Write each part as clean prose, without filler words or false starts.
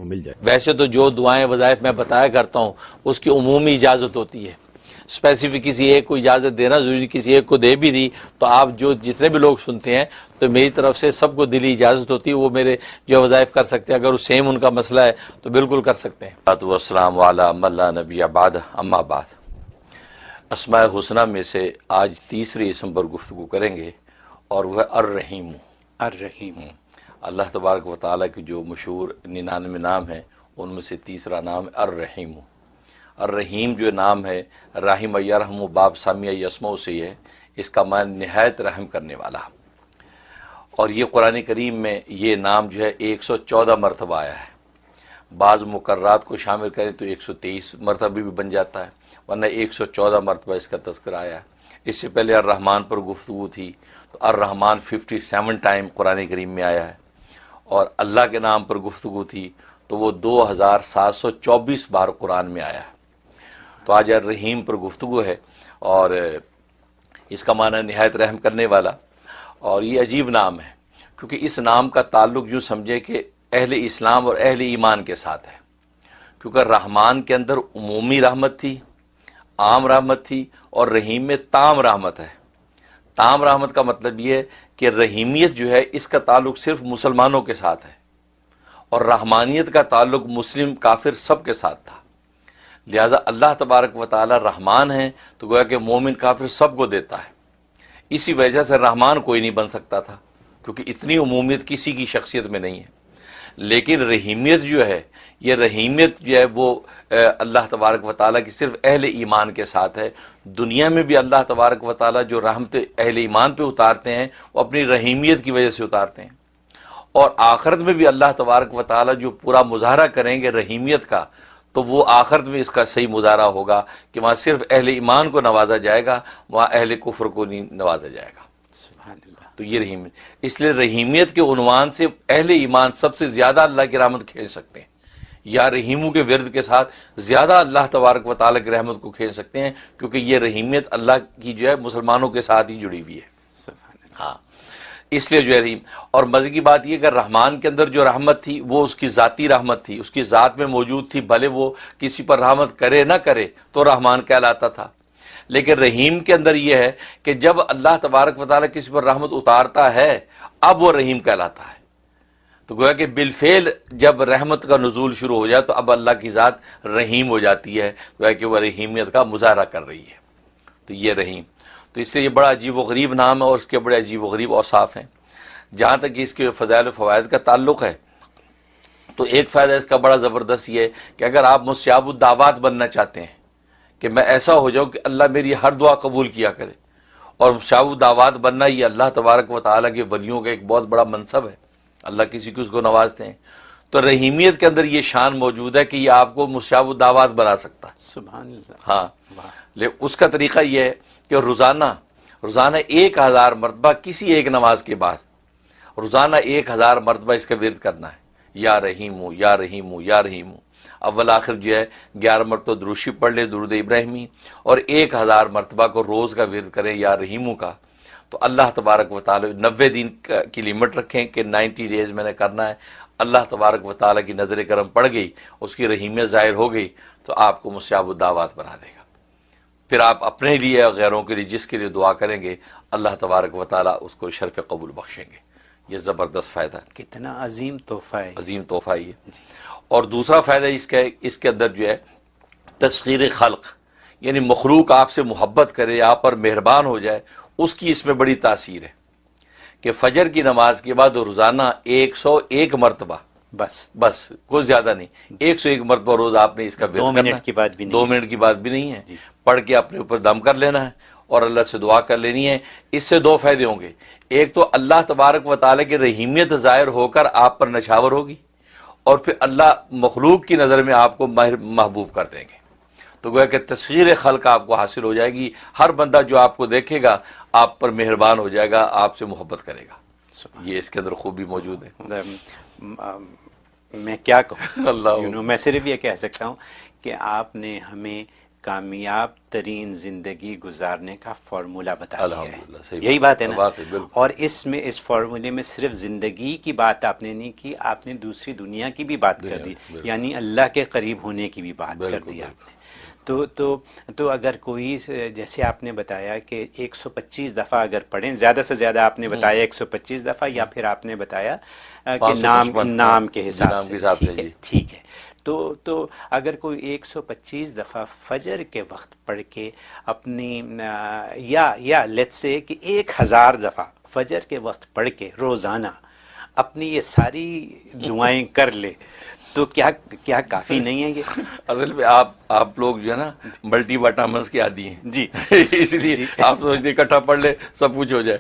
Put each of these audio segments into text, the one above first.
وہ مل جائے. ویسے تو جو دعائیں وظائف میں بتایا کرتا ہوں اس کی عمومی اجازت ہوتی ہے، اسپیسیفک کسی ایک کو اجازت دینا ضروری، کسی ایک کو دے بھی دی تو آپ جو جتنے بھی لوگ سنتے ہیں تو میری طرف سے سب کو دلی اجازت ہوتی ہے، وہ میرے جو وظائف کر سکتے ہیں، اگر وہ سیم ان کا مسئلہ ہے تو بالکل کر سکتے ہیں. والسلام علی من لا نبی بعد، اما بعد. اسماء حسنہ میں سے آج تیسری اسم پر گفتگو کریں گے اور وہ ہے الرحیم. الرحیم. اللہ تبارک و تعالیٰ کی جو مشہور 99 نام ہیں ان میں سے تیسرا نام ہے الرحیم. الرحیم جو نام ہے، رحم یرحم باب سامیہ یسمع سے ہے، اس کا معنی نہایت رحم کرنے والا. اور یہ قرآن کریم میں یہ نام جو ہے 114 مرتبہ آیا ہے. بعض مقررات کو شامل کریں تو 123 مرتبہ بھی بن جاتا ہے، ورنہ 114 مرتبہ اس کا تذکرہ آیا ہے. اس سے پہلے الرحمن پر گفتگو تھی تو الرحمن 57 ٹائم قرآن کریم میں آیا ہے، اور اللہ کے نام پر گفتگو تھی تو وہ 2724 بار قرآن میں آیا ہے. تو آج الرحیم پر گفتگو ہے اور اس کا معنی نہایت رحم کرنے والا. اور یہ عجیب نام ہے کیونکہ اس نام کا تعلق یوں سمجھے کہ اہل اسلام اور اہل ایمان کے ساتھ ہے، کیونکہ رحمان کے اندر عمومی رحمت تھی، عام رحمت تھی، اور رحیم میں تام رحمت ہے. تام رحمت کا مطلب یہ ہے کہ رحیمیت جو ہے اس کا تعلق صرف مسلمانوں کے ساتھ ہے، اور رحمانیت کا تعلق مسلم کافر سب کے ساتھ تھا. لہذا اللہ تبارک و تعالی رحمان ہیں تو گویا کہ مومن کافر سب کو دیتا ہے. اسی وجہ سے رحمان کوئی نہیں بن سکتا تھا کیونکہ اتنی عمومیت کسی کی شخصیت میں نہیں ہے. لیکن رحیمیت جو ہے، یہ رحیمیت جو ہے وہ اللہ تبارک و تعالیٰ کی صرف اہل ایمان کے ساتھ ہے. دنیا میں بھی اللہ تبارک و تعالیٰ جو رحمت اہل ایمان پہ اتارتے ہیں وہ اپنی رحیمیت کی وجہ سے اتارتے ہیں، اور آخرت میں بھی اللہ تبارک و تعالیٰ جو پورا مظاہرہ کریں گے رحیمیت کا تو وہ آخرت میں اس کا صحیح مظاہرہ ہوگا کہ وہاں صرف اہل ایمان کو نوازا جائے گا، وہاں اہل کفر کو نہیں نوازا جائے گا. سبحان اللہ. تو یہ رحیمیت، اس لیے رحیمیت کے عنوان سے اہل ایمان سب سے زیادہ اللہ کی رحمت کھینچ سکتے ہیں، یا رحیموں کے ورد کے ساتھ زیادہ اللہ تبارک و تعالیٰ کی رحمت کو کھینچ سکتے ہیں، کیونکہ یہ رحیمیت اللہ کی جو ہے مسلمانوں کے ساتھ ہی جڑی ہوئی ہے. سبحان اللہ. ہاں، اس لیے جو ہے رحیم. اور مزے کی بات یہ کہ رحمان کے اندر جو رحمت تھی وہ اس کی ذاتی رحمت تھی، اس کی ذات میں موجود تھی، بھلے وہ کسی پر رحمت کرے نہ کرے تو رحمان کہلاتا تھا. لیکن رحیم کے اندر یہ ہے کہ جب اللہ تبارک و تعالیٰ کسی پر رحمت اتارتا ہے اب وہ رحیم کہلاتا ہے. تو گویا کہ بالفعل جب رحمت کا نزول شروع ہو جائے تو اب اللہ کی ذات رحیم ہو جاتی ہے، گویا کہ وہ رحیمیت کا مظاہرہ کر رہی ہے. تو یہ رحیم، تو اس لیے یہ بڑا عجیب و غریب نام ہے اور اس کے بڑے عجیب و غریب اوصاف ہیں. جہاں تک اس کے فضائل و فوائد کا تعلق ہے تو ایک فائدہ اس کا بڑا زبردست یہ ہے کہ اگر آپ مستجاب الدعوات بننا چاہتے ہیں کہ میں ایسا ہو جاؤں کہ اللہ میری ہر دعا قبول کیا کرے، اور مستجاب الدعوات بننا یہ اللہ تبارک و تعالیٰ کے ولیوں کا ایک بہت بڑا منصب ہے، اللہ کسی کو اس کو نوازتے ہیں. تو رحیمیت کے اندر یہ شان موجود ہے کہ یہ آپ کو مستجاب الدعوات بنا سکتا ہے. سبحان اللہ. ہاں، اس کا طریقہ یہ ہے کہ روزانہ 1000 مرتبہ کسی ایک نماز کے بعد روزانہ 1000 مرتبہ اس کا ورد کرنا ہے، یا رحیم ہوں یا رحیم ہوں یا رحیم ہوں. اول آخر جو ہے 11 مرتبہ دروشی پڑھ لے، درود ابراہیمی، اور 1000 مرتبہ کو روز کا ورد کریں یا رحیموں کا. تو اللہ تبارک و تعالیٰ 90 دن کی لمٹ رکھیں کہ 90 ڈیز میں نے کرنا ہے. اللہ تبارک و تعالیٰ کی نظر کرم پڑ گئی، اس کی رحیمیت ظاہر ہو گئی تو آپ کو مستجاب الدعوات بنا دے گا. پھر آپ اپنے لیے اور غیروں کے لیے جس کے لیے دعا کریں گے اللہ تبارک و تعالیٰ اس کو شرف قبول بخشیں گے. یہ زبردست فائدہ ہے، کتنا عظیم تحفہ ہے، عظیم تحفہ یہ. اور دوسرا فائدہ اس کے اندر جو ہے تسخیر خلق، یعنی مخلوق آپ سے محبت کرے، آپ پر مہربان ہو جائے، اس کی اس میں بڑی تاثیر ہے کہ فجر کی نماز کے بعد روزانہ 101 مرتبہ، بس کوئی زیادہ نہیں، 101 مرتبہ روز آپ نے اس کا 2 منٹ کی بات بھی نہیں، 2 منٹ کی بات بھی نہیں ہے، پڑھ کے اپنے اوپر دم کر لینا ہے اور اللہ سے دعا کر لینی ہے. اس سے 2 فائدے ہوں گے. ایک تو اللہ تبارک و تعالیٰ کی رحیمیت ظاہر ہو کر آپ پر نچھاور ہوگی، اور پھر اللہ مخلوق کی نظر میں آپ کو محبوب کر دیں گے. تو گویا کہ تسخیر خلق آپ کو حاصل ہو جائے گی. ہر بندہ جو آپ کو دیکھے گا آپ پر مہربان ہو جائے گا، آپ سے محبت کرے گا. یہ اس کے اندر خوبی موجود ہے. میں کیا کہوں اللہ میں صرف یہ کہہ سکتا ہوں کہ آپ نے ہمیں کامیاب ترین زندگی گزارنے کا فارمولا بتا دیا الحمدللہ، ہے. صحیح یہی بات ہے نا. واقعی بالکل. اور اس فارمولے میں صرف زندگی کی بات آپ نے نہیں کی، آپ نے دوسری دنیا کی بھی بات کر دی، بالکل. یعنی اللہ کے قریب ہونے کی بھی بات کر بالکل، دی آپ نے. تو اگر کوئی، جیسے آپ نے بتایا کہ 125 دفعہ اگر پڑھیں، زیادہ سے زیادہ آپ نے بتایا 125 دفعہ، یا پھر آپ نے بتایا کہ 555 نام کے جی، حساب نام سے. کے حساب سے، ٹھیک ہے، جی. ٹھیک ہے. تو اگر کوئی 125 دفعہ فجر کے وقت پڑھ کے اپنی یا لیٹس سے کہ 1000 دفعہ فجر کے وقت پڑھ کے روزانہ اپنی یہ ساری دعائیں کر لے تو کیا کافی نہیں ہے یہ؟ اصل میں آپ لوگ جو ہے نا ملٹی وائٹامنس کے عادی ہیں جی. اس لیے آپ سوچتے اکٹھا پڑھ لے سب کچھ ہو جائے.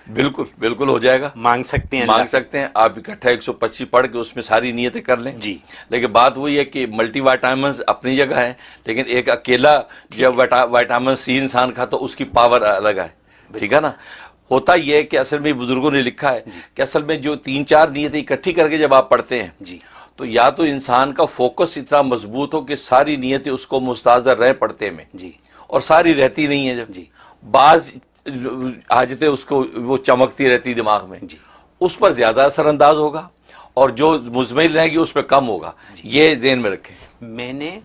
بالکل ہو جائے گا. مانگ سکتے ہیں مانگ سکتے ہیں آپ اکٹھا 125 پڑھ کے اس میں ساری نیتیں کر لیں. جی. لیکن بات وہی ہے کہ ملٹی وائٹامنس اپنی جگہ ہے، لیکن ایک اکیلا جب وائٹامن سی انسان کھاتا تو اس کی پاور الگ ہے. ٹھیک ہے نا. ہوتا یہ ہے کہ اصل میں بزرگوں نے لکھا ہے کہ اصل میں جو 3-4 نیتیں اکٹھی کر کے جب آپ پڑھتے ہیں جی تو یا تو انسان کا فوکس اتنا مضبوط ہو کہ ساری نیتیں اس کو مستحضر رہیں پڑھتے میں، جی اور ساری رہتی نہیں ہے. جب جی بعض حاجتیں اس کو وہ چمکتی رہتی دماغ میں، جی اس پر زیادہ اثر انداز ہوگا، اور جو مزمل رہے گی اس پہ کم ہوگا. یہ ذہن میں رکھیں. میں نے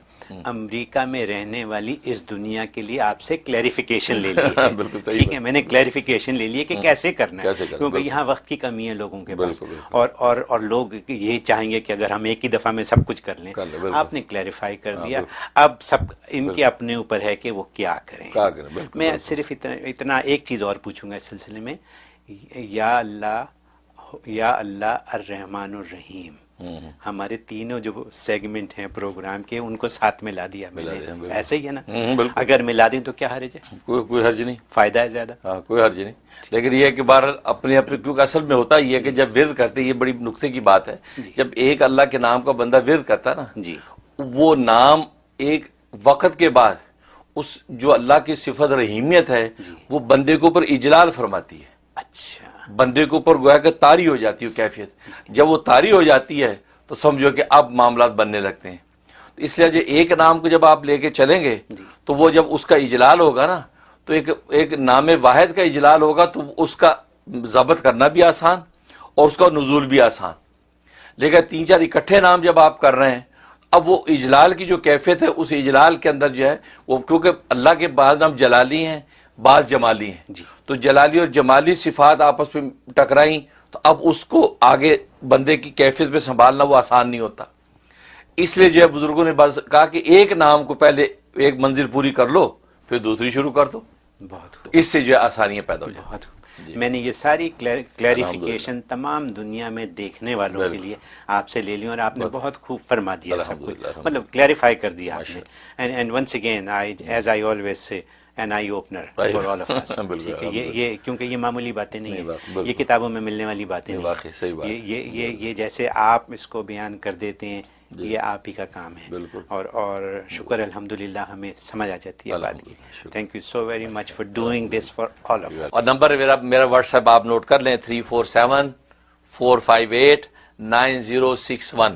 امریکہ میں رہنے والی اس دنیا کے لیے آپ سے کلیریفیکیشن لے لی ہے. بالکل صحیح ٹھیک ہے، میں نے کلیریفیکیشن لے لی ہے کہ کیسے کرنا ہے، کیونکہ یہاں وقت کی کمی ہے لوگوں کے پاس، اور لوگ یہ چاہیں گے کہ اگر ہم ایک ہی دفعہ میں سب کچھ کر لیں. آپ نے کلیریفائی کر دیا. اب سب ان کے اپنے اوپر ہے کہ وہ کیا کریں. میں صرف اتنا ایک چیز اور پوچھوں گا اس سلسلے میں. یا اللہ الرحمن الرحیم، ہمارے تینوں جو سیگمنٹ ہیں پروگرام کے ان کو ساتھ میں لا دیا میں نے. ایسے ہی ہے نا. اگر ملا دیں تو کیا حرج ہے؟ کوئی حرج نہیں. فائدہ ہے زیادہ. ہاں کوئی حرج نہیں. لیکن یہ ہے کہ بہرحال اپنے کیونکہ اصل میں ہوتا یہ ہے کہ جب ورد کرتے، یہ بڑی نقطے کی بات ہے، جب ایک اللہ کے نام کا بندہ ورد کرتا نا، جی وہ نام ایک وقت کے بعد اس جو اللہ کی صفت رحیمیت ہے وہ بندے کے اوپر اجلال فرماتی ہے. اچھا. بندے کے اوپر گویا کہ طاری ہو جاتی ہے کیفیت. جب وہ طاری ہو جاتی ہے تو سمجھو کہ اب معاملات بننے لگتے ہیں. تو اس لیے جو ایک نام کو جب آپ لے کے چلیں گے تو وہ جب اس کا اجلال ہوگا نا، تو ایک نام واحد کا اجلال ہوگا تو اس کا ضبط کرنا بھی آسان اور اس کا نزول بھی آسان. لیکن 3-4 اکٹھے نام جب آپ کر رہے ہیں، اب وہ اجلال کی جو کیفیت ہے اس اجلال کے اندر جو ہے وہ، کیونکہ اللہ کے بعض نام جلالی ہیں بعض جمالی ہیں، تو جلالی اور جمالی صفات آپس میں ٹکرائیں تو اب اس کو آگے بندے کی کیفیت پہ سنبھالنا وہ آسان نہیں ہوتا. اس لیے جو ہے بزرگوں نے کہا کہ ایک نام کو پہلے ایک منزل پوری کر لو پھر دوسری شروع کر دو. بہت اس سے جو ہے آسانیاں پیدا ہو جائیں. میں نے یہ ساری کلیریفیکیشن تمام دنیا میں دیکھنے والوں کے لیے آپ سے لے لی، اور آپ نے بہت خوب فرما دیا سب کچھ، مطلب کلیریفائی کر دیا آپ نے. And once again as I always say an eye opener for all of us. ٹھیک ہے، یہ کیونکہ یہ معمولی باتیں نہیں ہیں، یہ کتابوں میں ملنے والی باتیں نہیں ہیں. یہ جیسے آپ اس کو بیان کر دیتے ہیں یہ آپ ہی کا کام ہے، اور شکر الحمدللہ ہمیں سمجھ آ جاتی ہے بات کی. Thank you so very much for doing this for all of us. اور نمبر میرا واٹس ایپ آپ نوٹ کر لیں 347-458-9061.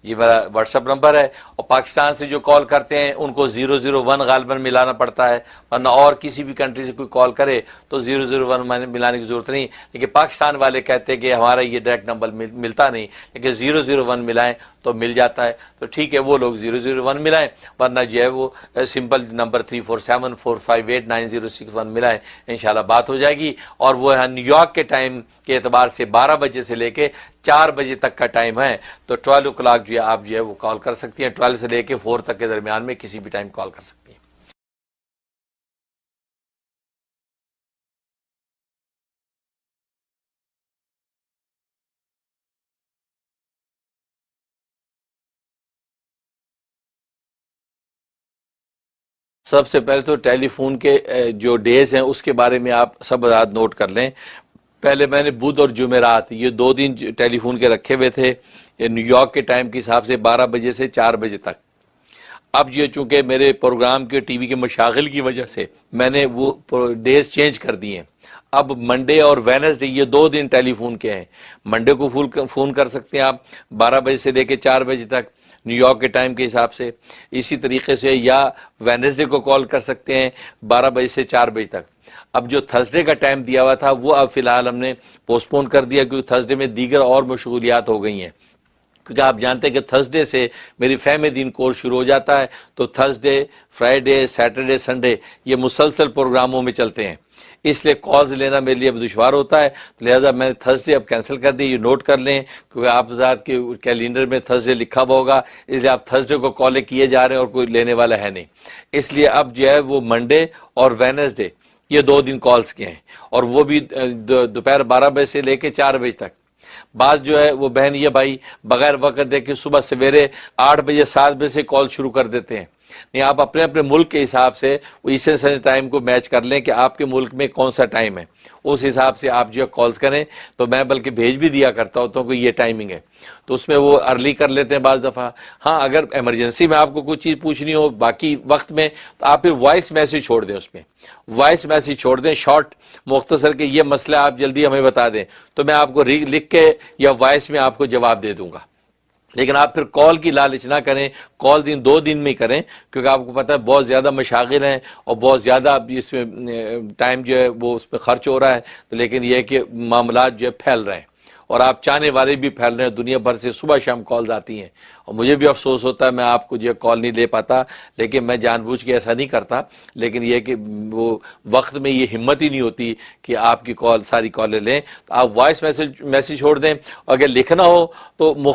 یہ میرا واٹس ایپ نمبر ہے. اور پاکستان سے جو کال کرتے ہیں ان کو 001 غالباً ملانا پڑتا ہے، ورنہ اور کسی بھی کنٹری سے کوئی کال کرے تو 001 ملانے کی ضرورت نہیں. لیکن پاکستان والے کہتے ہیں کہ ہمارا یہ ڈائریکٹ نمبر ملتا نہیں، لیکن 001 ملائیں تو مل جاتا ہے. تو ٹھیک ہے وہ لوگ 001 ملائیں، ورنہ جو ہے وہ سمپل نمبر 347-458-9061 ملائیں، انشاءاللہ بات ہو جائے گی. اور وہ نیو یارک کے ٹائم کے اعتبار سے 12 بجے سے لے کے 4 بجے تک کا ٹائم ہے، تو 12 o'clock جو ہے آپ جو ہے وہ کال کر سکتی ہیں. 12 سے لے کے 4 تک کے درمیان میں کسی بھی ٹائم کال کر سکتی ہیں. سب سے پہلے تو ٹیلی فون کے جو ڈیز ہیں اس کے بارے میں آپ سب حضرات نوٹ کر لیں. پہلے میں نے بدھ اور جمعرات یہ 2 دن ٹیلی فون کے رکھے ہوئے تھے نیو یارک کے ٹائم کے حساب سے 12 بجے سے 4 بجے تک. اب یہ چونکہ میرے پروگرام کے ٹی وی کے مشاغل کی وجہ سے میں نے وہ ڈیز چینج کر دیے ہیں. اب منڈے اور وینسڈے یہ 2 دن ٹیلی فون کے ہیں. منڈے کو فون کر سکتے ہیں آپ 12 بجے سے لے کے 4 بجے تک. نیو یارک کے ٹائم کے حساب سے. اسی طریقے سے یا وینسڈے کو کال کر سکتے ہیں 12 بجے سے 4 بجے تک. اب جو تھرسڈے کا ٹائم دیا ہوا تھا وہ اب فی الحال ہم نے پوسٹ پون کر دیا کیونکہ تھرسڈے میں دیگر اور مشغولیات ہو گئی ہیں. کیونکہ آپ جانتے ہیں کہ تھرسڈے سے میری فہم دین کورس شروع ہو جاتا ہے, تو تھرسڈے, فرائیڈے, سیٹرڈے, سنڈے یہ مسلسل پروگراموں میں چلتے ہیں, اس لیے کالز لینا میرے لیے اب دشوار ہوتا ہے. لہٰذا میں نے تھرسڈے اب کینسل کر دی. یہ نوٹ کر لیں کیونکہ آپ ذات کے کیلنڈر میں تھرسڈے لکھا ہوا ہوگا, اس لیے آپ تھرسڈے کو کالیں کیے جا رہے ہیں اور کوئی لینے والا ہے نہیں. اس لیے اب جو ہے وہ منڈے اور وینسڈے یہ 2 دن کالز کے ہیں, اور وہ بھی دوپہر 12 بجے سے لے کے 4 بجے تک. بعض جو ہے وہ بہن یہ بھائی بغیر وقت دے کے صبح سویرے 8 بجے 7 بجے سے کال شروع کر دیتے ہیں. نہیں, آپ اپنے اپنے ملک کے حساب سے ایسٹرن اسٹینڈرڈ ٹائم کو میچ کر لیں کہ آپ کے ملک میں کون سا ٹائم ہے, اس حساب سے آپ جو ہے کالز کریں. تو میں بلکہ بھیج بھی دیا کرتا ہوتا ہوں کہ یہ ٹائمنگ ہے, تو اس میں وہ ارلی کر لیتے ہیں بعض دفعہ. ہاں اگر ایمرجنسی میں آپ کو کوئی چیز پوچھنی ہو باقی وقت میں تو آپ پھر وائس میسج چھوڑ دیں, اس میں وائس میسج چھوڑ دیں شارٹ مختصر کہ یہ مسئلہ آپ جلدی ہمیں بتا دیں, تو میں آپ کو لکھ کے یا وائس میں آپ کو جواب دے دوں گا. لیکن آپ پھر کال کی لالچ نہ کریں, کالز ان 2 دن میں ہی کریں کیونکہ آپ کو پتہ ہے بہت زیادہ مشاغل ہیں اور بہت زیادہ اس میں ٹائم جو ہے وہ اس پہ خرچ ہو رہا ہے. تو لیکن یہ ہے کہ معاملات جو ہے پھیل رہے ہیں اور آپ چاہنے والے بھی پھیل رہے ہیں, دنیا بھر سے صبح شام کالز آتی ہیں. اور مجھے بھی افسوس ہوتا ہے میں آپ کو جو کال نہیں لے پاتا, لیکن میں جان بوجھ کے ایسا نہیں کرتا. لیکن یہ کہ وہ وقت میں یہ ہمت ہی نہیں ہوتی کہ آپ کی کال ساری کالیں لیں. تو آپ وائس میسج چھوڑ دیں, اگر لکھنا ہو تو